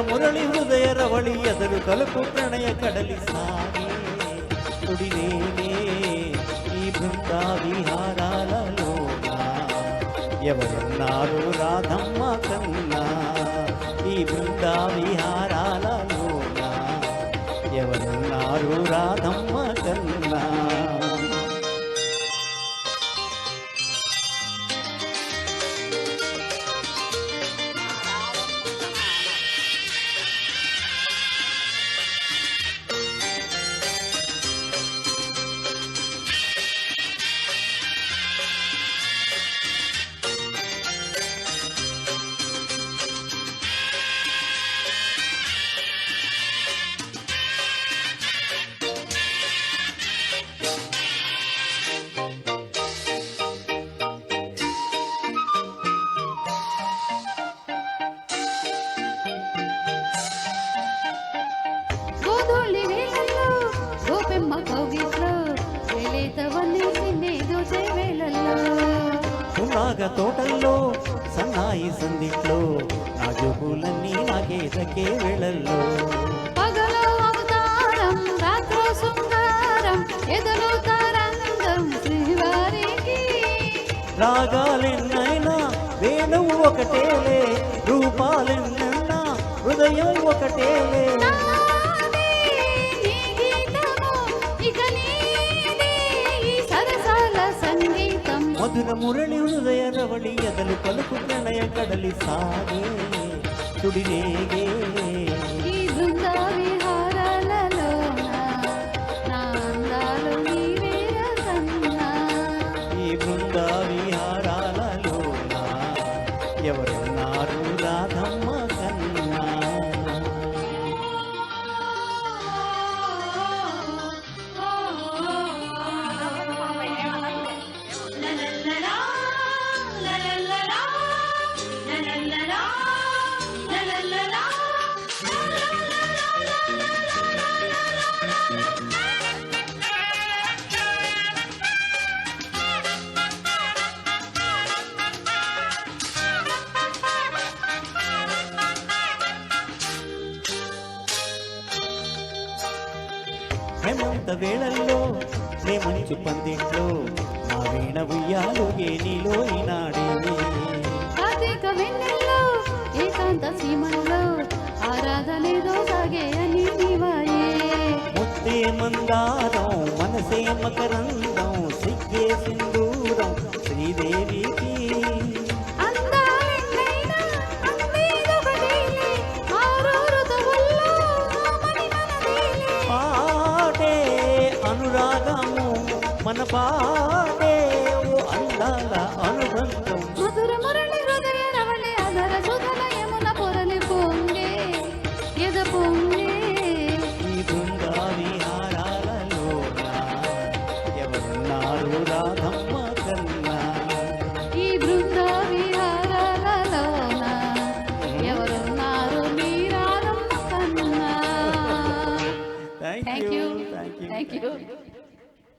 మురళి హృదయ రవళి ఎదరు కలుపు ప్రణయ కడలి సాగే తుడినేనే ఈ బృందా విహారాలలో ఎవరున్నారు రాధమ్మ కన్నా ఈ బృందా విహారాలలో ఎవరున్నారు రాధమ్మ కన్నా తోటల్లో సన్నాయి సందిట్లో నా జోకులన్నీ నాకే దక్కే వేళల్లో పగలో అవతారం రాత్రో శృంగారం ఎదలో తారంగం శ్రీవారికి రాగాలెన్నైనా వేణువు ఒకటేలే రూపాలెన్నన్నా హృదయం ఒకటేలే మధుర మురళి హృదయ రవళి ఎదలు పలుకు ప్రణయ కడలి సాగే తుడినేగే ఈ బృందా విహారాలలో నా అందాలు నీవేర కన్నా ఈ బృందా విహారాలలో ఎవరున్నారు రాధమ్మ కన్నా హేమంత వేళల్లో ప్రేమంచు పందిట్లో నా వీణ ఉయ్యాలుగే నీలో ఈనాడే కార్తీక వెన్నెల్లో ఏకాంత సీమల్లో ఆరాధనేదో సాగే అని నీవాయే ముత్తే మందారం మనసే మకరందం సిగ్గే సింధూరం శ్రీదేవికి అనురాగము మన పాడే ఓ అందాల అనుబంధం మధుర మురళి హృదయ రవళి అదర సుధల యమున పొరలి పొంగే ఎద పొంగే ఈ బృందా విహారాలలో ఎవరున్నారు రాధమ్మ కన్నా ఈ బృందా విహారాలలో ఎవరున్నారు మీ రాధమ్మ కన్నా థ్యాంక్ యూ థ్యాంక్ యూ